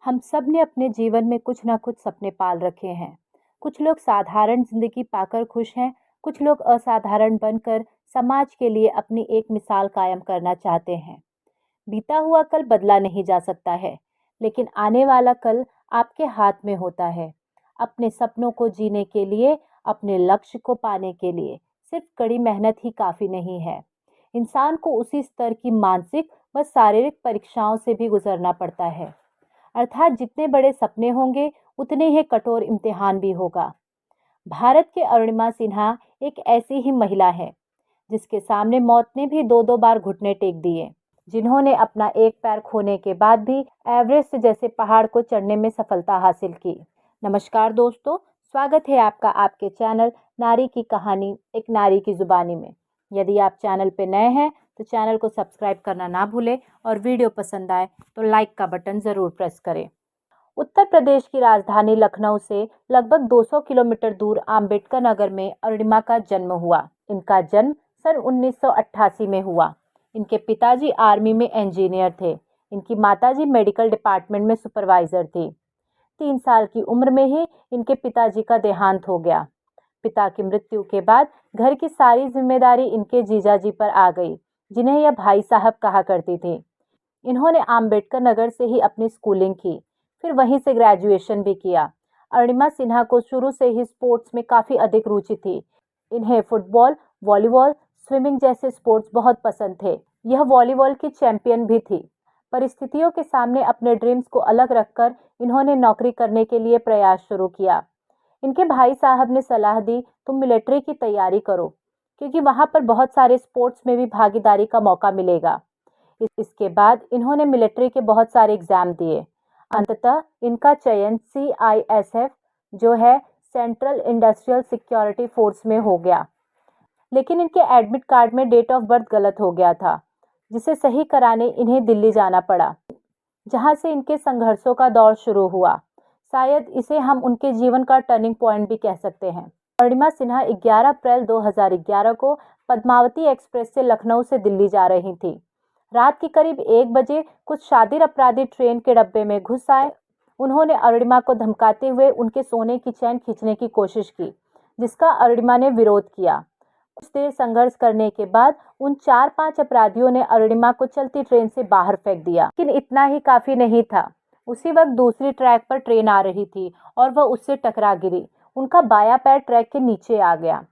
हम सब ने अपने जीवन में कुछ ना कुछ सपने पाल रखे हैं। कुछ लोग साधारण जिंदगी पाकर खुश हैं, कुछ लोग असाधारण बनकर समाज के लिए अपनी एक मिसाल कायम करना चाहते हैं। बीता हुआ कल बदला नहीं जा सकता है, लेकिन आने वाला कल आपके हाथ में होता है। अपने सपनों को जीने के लिए, अपने लक्ष्य को पाने के लिए सिर्फ कड़ी मेहनत ही काफी नहीं है। इंसान को उसी स्तर की मानसिक व शारीरिक परीक्षाओं से भी गुजरना पड़ता है। अर्थात जितने बड़े सपने होंगे, उतने ही कठोर इम्तिहान भी होगा। भारत के अरुणिमा सिन्हा एक ऐसी ही महिला है जिसके सामने मौत ने भी दो दो बार घुटने टेक दिए, जिन्होंने अपना एक पैर खोने के बाद भी एवरेस्ट जैसे पहाड़ को चढ़ने में सफलता हासिल की। नमस्कार दोस्तों, स्वागत है आपका आपके चैनल नारी की कहानी एक नारी की जुबानी में। यदि आप चैनल पे नए हैं तो चैनल को सब्सक्राइब करना ना भूलें और वीडियो पसंद आए तो लाइक का बटन ज़रूर प्रेस करें। उत्तर प्रदेश की राजधानी लखनऊ से लगभग 200 किलोमीटर दूर आम्बेडकर नगर में अरुणिमा का जन्म हुआ। इनका जन्म सन 1988 में हुआ। इनके पिताजी आर्मी में इंजीनियर थे। इनकी माताजी मेडिकल डिपार्टमेंट में सुपरवाइजर थी। 3 साल की उम्र में ही इनके पिताजी का देहांत हो गया। पिता की मृत्यु के बाद घर की सारी जिम्मेदारी इनके जीजाजी पर आ गई, जिन्हें यह भाई साहब कहा करती थी। इन्होंने आम्बेडकर नगर से ही अपनी स्कूलिंग की, फिर वहीं से ग्रेजुएशन भी किया। अरुणिमा सिन्हा को शुरू से ही स्पोर्ट्स में काफ़ी अधिक रुचि थी। इन्हें फुटबॉल, वॉलीबॉल, स्विमिंग जैसे स्पोर्ट्स बहुत पसंद थे। यह वॉलीबॉल की चैंपियन भी थी। परिस्थितियों के सामने अपने ड्रीम्स को अलग रखकर इन्होंने नौकरी करने के लिए प्रयास शुरू किया। इनके भाई साहब ने सलाह दी, तुम मिलिट्री की तैयारी करो, क्योंकि वहां पर बहुत सारे स्पोर्ट्स में भी भागीदारी का मौका मिलेगा। इसके बाद इन्होंने मिलिट्री के बहुत सारे एग्जाम दिए। अंततः इनका चयन CISF जो है सेंट्रल इंडस्ट्रियल सिक्योरिटी फोर्स में हो गया। लेकिन इनके एडमिट कार्ड में डेट ऑफ बर्थ गलत हो गया था, जिसे सही कराने इन्हें दिल्ली जाना पड़ा, जहां से इनके संघर्षों का दौर शुरू हुआ। शायद इसे हम उनके जीवन का टर्निंग पॉइंट भी कह सकते हैं। अरुणिमा सिन्हा 11 अप्रैल 2011 को पद्मावती एक्सप्रेस से लखनऊ से दिल्ली जा रही थी। रात के करीब 1 बजे कुछ शातिर अपराधी ट्रेन के डब्बे में घुस आए। उन्होंने अरुणिमा को धमकाते हुए उनके सोने की चैन खींचने की कोशिश की, जिसका अरुणिमा ने विरोध किया। कुछ देर संघर्ष करने के बाद उन 4-5 अपराधियों ने अरुणिमा को चलती ट्रेन से बाहर फेंक दिया। लेकिन इतना ही काफी नहीं था। उसी वक्त दूसरी ट्रैक पर ट्रेन आ रही थी और वह उससे टकरा गिरी। उनका बायां पैर ट्रैक के नीचे आ गया।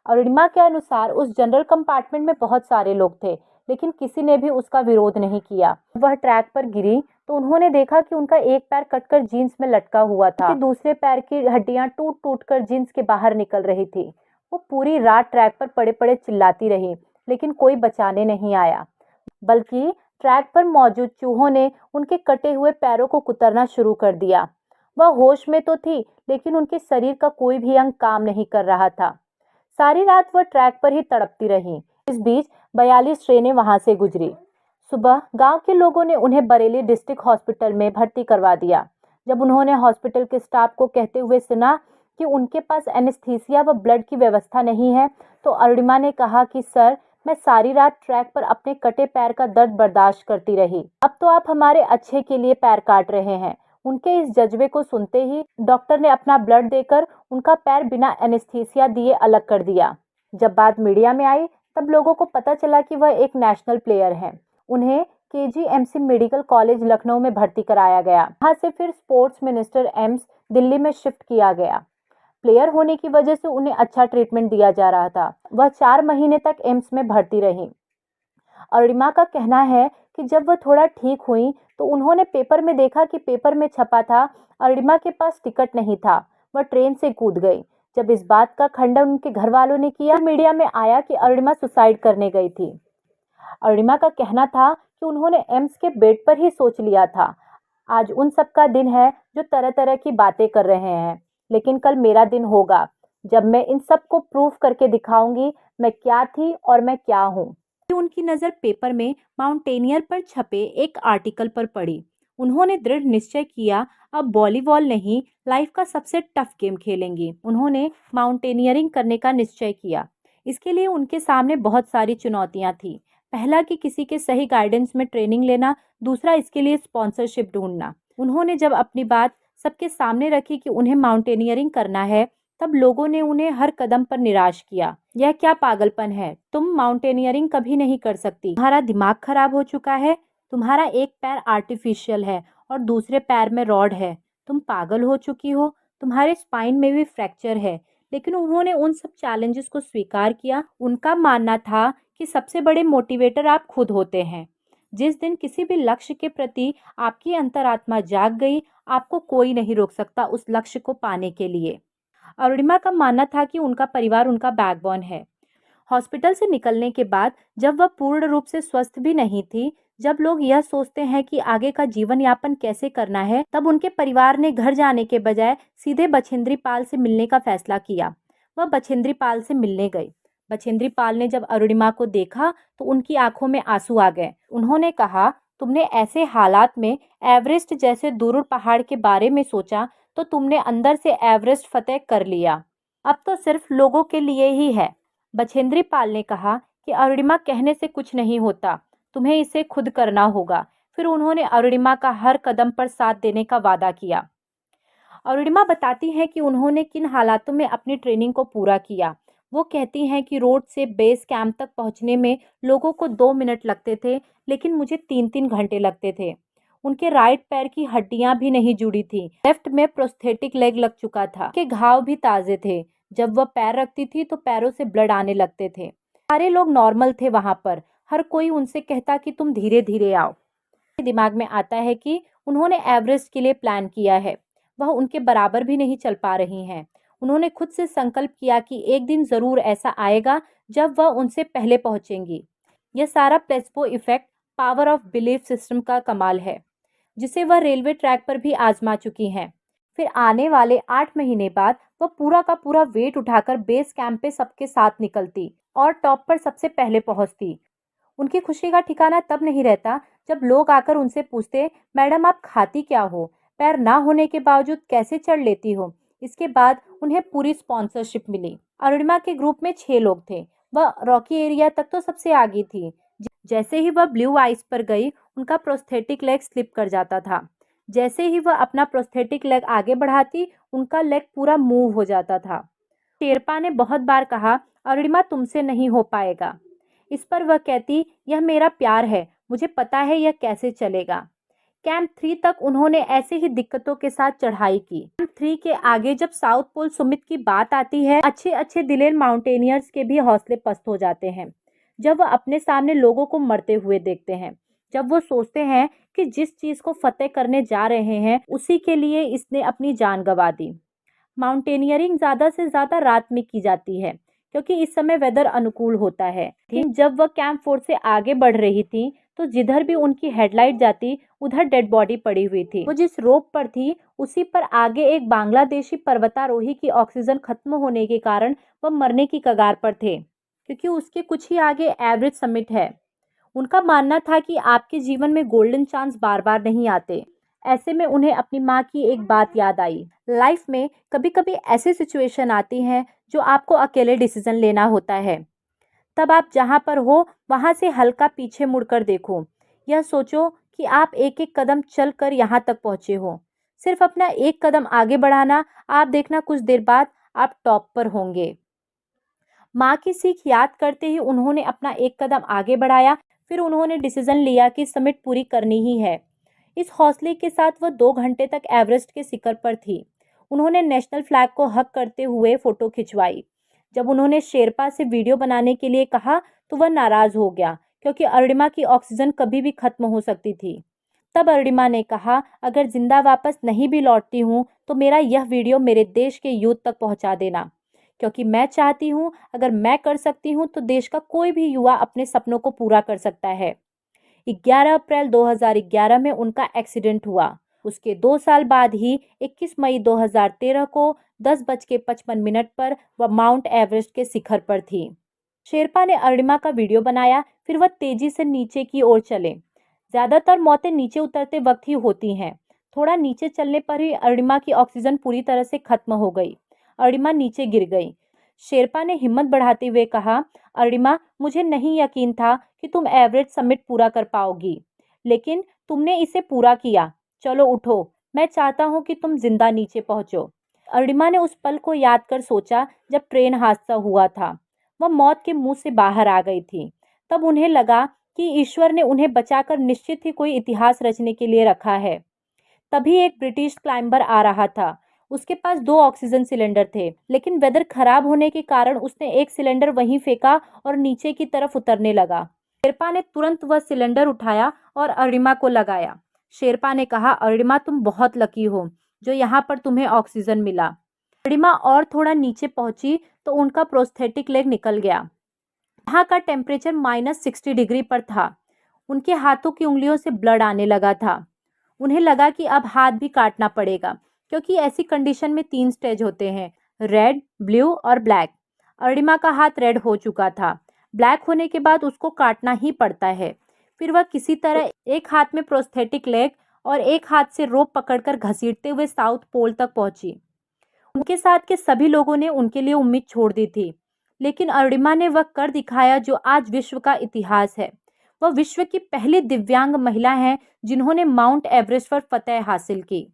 अरुणिमा के अनुसार उस जनरल कंपार्टमेंट में बहुत सारे लोग थे, लेकिन किसी ने भी उसका विरोध नहीं किया। वह ट्रैक पर गिरी तो उन्होंने देखा कि उनका एक पैर कटकर जीन्स में लटका हुआ था। दूसरे पैर की हड्डियां टूट टूट कर जीन्स के बाहर निकल रही थी। वो पूरी रात ट्रैक पर पड़े पड़े चिल्लाती रही, लेकिन कोई बचाने नहीं आया, बल्कि ट्रैक पर मौजूद चूहों ने उनके कटे हुए पैरों को कुतरना शुरू कर दिया। वह होश में तो थी, लेकिन उनके शरीर का कोई भी अंग काम नहीं कर रहा था। सारी रात वह ट्रैक पर ही तड़पती रही। इस बीच 42 ट्रेनें वहां से गुजरी। सुबह गांव के लोगों ने उन्हें बरेली डिस्ट्रिक्ट हॉस्पिटल में भर्ती करवा दिया। जब उन्होंने हॉस्पिटल के स्टाफ को कहते हुए सुना कि उनके पास एनेस्थीसिया व ब्लड की व्यवस्था नहीं है, तो अरुणिमा ने कहा कि सर, मैं सारी रात ट्रैक पर अपने कटे पैर का दर्द बर्दाश्त करती रही। अब तो आप हमारे अच्छे के लिए पैर काट रहे हैं। उनके इस जज्बे को सुनते ही डॉक्टर ने अपना ब्लड देकर उनका पैर बिना एनेस्थीसिया दिए अलग कर दिया। जब बात मीडिया में आई, तब लोगों को पता चला कि वह एक नेशनल प्लेयर हैं। उन्हें KGMC मेडिकल कॉलेज लखनऊ में भर्ती कराया गया। वहां से फिर स्पोर्ट्स मिनिस्टर एम्स दिल्ली में शिफ्ट किया गया। प्लेयर होने की वजह से उन्हें अच्छा ट्रीटमेंट दिया जा रहा था। वह 4 महीने तक एम्स में भर्ती रही। अरुणिमा का कहना है कि जब वह थोड़ा ठीक हुई तो उन्होंने पेपर में देखा कि पेपर में छपा था अरुणिमा के पास टिकट नहीं था, वह ट्रेन से कूद गई। जब इस बात का खंडन उनके घर वालों ने किया, मीडिया में आया कि अरुणिमा सुसाइड करने गई थी। अरुणिमा का कहना था कि उन्होंने एम्स के बेड पर ही सोच लिया था, आज उन सब का दिन है जो तरह तरह की बातें कर रहे हैं, लेकिन कल मेरा दिन होगा जब मैं इन सब को प्रूफ करके दिखाऊंगी मैं क्या थी और मैं क्या हूँ। उनकी नज़र पेपर में माउंटेनियर पर छपे एक आर्टिकल पर पड़ी। उन्होंने दृढ़ निश्चय किया, अब वॉलीबॉल नहीं, लाइफ का सबसे टफ गेम खेलेंगी। उन्होंने माउंटेनियरिंग करने का निश्चय किया। इसके लिए उनके सामने बहुत सारी चुनौतियां थी। पहला कि किसी के सही गाइडेंस में ट्रेनिंग लेना, दूसरा इसके लिए स्पॉन्सरशिप ढूंढना, उन्होंने जब अपनी बात सबके सामने रखी कि उन्हें माउंटेनियरिंग करना है, तब लोगों ने उन्हें हर कदम पर निराश किया। यह क्या पागलपन है, तुम माउंटेनियरिंग कभी नहीं कर सकती, तुम्हारा दिमाग खराब हो चुका है, तुम्हारा एक पैर आर्टिफिशियल है और दूसरे पैर में रॉड है, तुम पागल हो चुकी हो, तुम्हारे स्पाइन में भी फ्रैक्चर है। लेकिन उन्होंने उन सब चैलेंजेस को स्वीकार किया। उनका मानना था कि सबसे बड़े मोटिवेटर आप खुद होते हैं। जिस दिन किसी भी लक्ष्य के प्रति आपकी अंतरात्मा जाग गई, आपको कोई नहीं रोक सकता उस लक्ष्य को पाने के लिए। अरुणिमा का मानना था कि उनका परिवार उनका बैकबोन है। हॉस्पिटल से निकलने के बाद जब वह पूर्ण रूप से स्वस्थ भी नहीं थी, जब लोग यह सोचते हैं कि आगे का जीवन यापन कैसे करना है, तब उनके परिवार ने घर जाने के बजाय सीधे बछेंद्री पाल से मिलने का फैसला किया। वह बछेंद्री पाल से मिलने गई। बछेंद्री पाल ने जब अरुणिमा को देखा तो उनकी आंखों में आंसू आ गए। उन्होंने कहा, तुमने ऐसे हालात में एवरेस्ट जैसे दुरूह पहाड़ के बारे में सोचा तो तुमने अंदर से एवरेस्ट फतेह कर लिया। अब तो सिर्फ लोगों के लिए ही है। बछेंद्री पाल ने कहा कि अरुणिमा कहने से कुछ नहीं होता, तुम्हें इसे खुद करना होगा। फिर उन्होंने अरुणिमा का हर कदम पर साथ देने का वादा किया। अरुणिमा बताती हैं कि उन्होंने किन हालातों में अपनी ट्रेनिंग को पूरा किया। वो कहती हैं कि रोड से बेस कैंप तक पहुंचने में लोगों को 2 मिनट लगते थे, लेकिन मुझे 3-3 घंटे लगते थे। उनके राइट पैर की हड्डियां भी नहीं जुड़ी थी, लेफ्ट में प्रोस्थेटिक लेग लग चुका था, के घाव भी ताजे थे। जब वह पैर रखती थी तो पैरों से ब्लड आने लगते थे। सारे लोग नॉर्मल थे वहां पर। हर कोई उनसे कहता कि तुम धीरे धीरे आओ। दिमाग में आता है कि उन्होंने एवरेस्ट के लिए प्लान किया है। वह उनके बराबर भी नहीं चल पा रही हैं। उन्होंने खुद से संकल्प किया कि एक दिन जरूर ऐसा आएगा जब वह उनसे पहले पहुंचेंगी। यह सारा placebo effect, power of belief system का कमाल है, जिसे वह रेलवे ट्रैक पर भी आजमा चुकी हैं। फिर आने वाले 8 महीने बाद वह पूरा का पूरा वेट उठाकर बेस कैंप पे सबके साथ निकलती और टॉप पर सबसे पहले पहुंचती। उनकी खुशी का ठिकाना तब नहीं रहता जब लोग आकर उनसे पूछते, मैडम आप खाती क्या हो, पैर ना होने के बावजूद कैसे चढ़ लेती हो। इसके बाद उन्हें पूरी स्पॉन्सरशिप मिली। अरुणिमा के ग्रुप में 6 लोग थे। वह रॉकी एरिया तक तो सबसे आगे थी। जैसे ही वह ब्लू आइस पर गई, उनका प्रोस्थेटिक लेग स्लिप कर जाता था। जैसे ही वह अपना प्रोस्थेटिक लेग आगे बढ़ाती, उनका लेग पूरा मूव हो जाता था। शेरपा ने बहुत बार कहा, अरुणिमा तुमसे नहीं हो पाएगा। इस पर वह कहती, यह मेरा प्यार है, मुझे पता है यह कैसे चलेगा। कैंप 3 तक उन्होंने ऐसे ही दिक्कतों के साथ चढ़ाई की। कैंप 3 के आगे जब साउथ पोल समिट की बात आती है, अच्छे अच्छे दिलेर माउंटेनियर्स के भी हौसले पस्त हो जाते हैं जब वह अपने सामने लोगों को मरते हुए देखते हैं। जब वो सोचते हैं कि जिस चीज को फतेह करने जा रहे हैं उसी के लिए इसने अपनी जान गंवा दी। माउंटेनियरिंग ज्यादा से ज्यादा रात में की जाती है क्योंकि इस समय वेदर अनुकूल होता है। लेकिन जब वह कैंप 4 से आगे बढ़ रही थी तो जिधर भी उनकी हेडलाइट जाती उधर डेड बॉडी पड़ी हुई थी। वो जिस रोप पर थी उसी पर आगे एक बांग्लादेशी पर्वतारोही की ऑक्सीजन खत्म होने के कारण वह मरने की कगार पर थे, क्योंकि उसके कुछ ही आगे एवरेस्ट समिट है। उनका मानना था कि आपके जीवन में गोल्डन चांस बार बार नहीं आते। ऐसे में उन्हें अपनी माँ की एक बात याद आई, लाइफ में कभी कभी ऐसी सिचुएशन आती हैं जो आपको अकेले डिसीजन लेना होता है। तब आप जहाँ पर हो वहाँ से हल्का पीछे मुड़कर देखो। यह सोचो कि आप एक एक कदम चल कर यहाँ तक पहुँचे हो। सिर्फ अपना एक कदम आगे बढ़ाना, आप देखना कुछ देर बाद आप टॉप पर होंगे। माँ की सीख याद करते ही उन्होंने अपना एक कदम आगे बढ़ाया। फिर उन्होंने डिसीजन लिया कि समिट पूरी करनी ही है। इस हौसले के साथ वह 2 घंटे तक एवरेस्ट के शिखर पर थी। उन्होंने नेशनल फ्लैग को हग करते हुए फोटो खिंचवाई। जब उन्होंने शेरपा से वीडियो बनाने के लिए कहा तो वह नाराज हो गया, क्योंकि अरुणिमा की ऑक्सीजन कभी भी खत्म हो सकती थी। तब अरुणिमा ने कहा, अगर जिंदा वापस नहीं भी लौटती हूँ तो मेरा यह वीडियो मेरे देश के यूथ तक पहुँचा देना, क्योंकि मैं चाहती हूँ अगर मैं कर सकती हूँ तो देश का कोई भी युवा अपने सपनों को पूरा कर सकता है। 11 अप्रैल 2011 में उनका एक्सीडेंट हुआ। उसके 2 साल बाद ही 21 मई 2013 को 10:55 पर वह माउंट एवरेस्ट के शिखर पर थी। शेरपा ने अरुणिमा का वीडियो बनाया, फिर वह तेजी से नीचे की ओर चले। ज्यादातर मौतें नीचे उतरते वक्त ही होती हैं। थोड़ा नीचे चलने पर ही अरुणिमा की ऑक्सीजन पूरी तरह से खत्म हो गई। अरुणिमा नीचे गिर गई। शेरपा ने हिम्मत बढ़ाते हुए कहा, अरुणिमा मुझे नहीं यकीन था कि तुम एवरेस्ट समिट पूरा कर पाओगी, लेकिन तुमने इसे पूरा किया। चलो उठो, मैं चाहता हूँ कि तुम जिंदा नीचे पहुंचो। अरुणिमा ने उस पल को याद कर सोचा जब ट्रेन हादसा हुआ था। वह मौत के मुंह से बाहर आ गई थी। तब उन्हें लगा कि ईश्वर ने उन्हें बचाकर निश्चित ही कोई इतिहास रचने के लिए रखा है। तभी एक ब्रिटिश क्लाइंबर आ रहा था। उसके पास 2 ऑक्सीजन सिलेंडर थे, लेकिन वेदर खराब होने के कारण उसने एक सिलेंडर वहीं फेंका और नीचे की तरफ उतरने लगा। शेरपा ने तुरंत वह सिलेंडर उठाया और अरुणिमा को लगाया। शेरपा ने कहा, अरुणिमा तुम बहुत लकी हो जो यहाँ पर तुम्हें ऑक्सीजन मिला। अरुणिमा और थोड़ा नीचे पहुंची तो उनका प्रोस्थेटिक लेग निकल गया। वहाँ का टेम्परेचर -60 डिग्री पर था। उनके हाथों की उंगलियों से ब्लड आने लगा था। उन्हें लगा कि अब हाथ भी काटना पड़ेगा, क्योंकि ऐसी कंडीशन में 3 स्टेज होते हैं, रेड, ब्लू और ब्लैक। अरुणिमा का हाथ रेड हो चुका था। ब्लैक होने के बाद उसको काटना ही पड़ता है। फिर वह किसी तरह एक हाथ में प्रोस्थेटिक लेग और एक हाथ से रोप पकड़कर घसीटते हुए साउथ पोल तक पहुंची। उनके साथ के सभी लोगों ने उनके लिए उम्मीद छोड़ दी थी, लेकिन अरुणिमा ने वह कर दिखाया जो आज विश्व का इतिहास है। वह विश्व की पहली दिव्यांग महिला है जिन्होंने माउंट एवरेस्ट पर फतह हासिल की।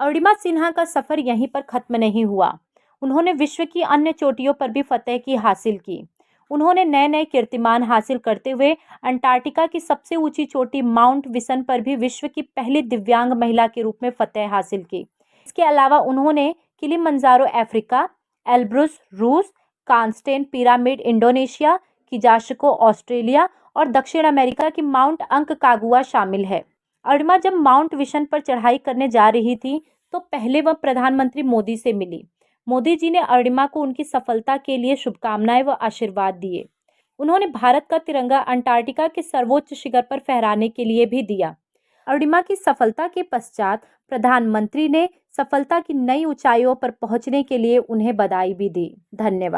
अरुणिमा सिन्हा का सफर यहीं पर खत्म नहीं हुआ। उन्होंने विश्व की अन्य चोटियों पर भी फतह की हासिल की। उन्होंने नए नए कीर्तिमान हासिल करते हुए अंटार्कटिका की सबसे ऊंची चोटी माउंट विसन पर भी विश्व की पहली दिव्यांग महिला के रूप में फतह हासिल की। इसके अलावा उन्होंने किलिमंजारो अफ्रीका, एल्ब्रुस रूस, कांस्टेन पिरामिड इंडोनेशिया, किजाशको ऑस्ट्रेलिया और दक्षिण अमेरिका की माउंट अंककागुआ शामिल है। अरुणिमा जब माउंट विशन पर चढ़ाई करने जा रही थी तो पहले वह प्रधानमंत्री मोदी से मिली। मोदी जी ने अरुणिमा को उनकी सफलता के लिए शुभकामनाएं व आशीर्वाद दिए। उन्होंने भारत का तिरंगा अंटार्कटिका के सर्वोच्च शिखर पर फहराने के लिए भी दिया। अरुणिमा की सफलता के पश्चात प्रधानमंत्री ने सफलता की नई ऊंचाइयों पर पहुंचने के लिए उन्हें बधाई भी दी। धन्यवाद।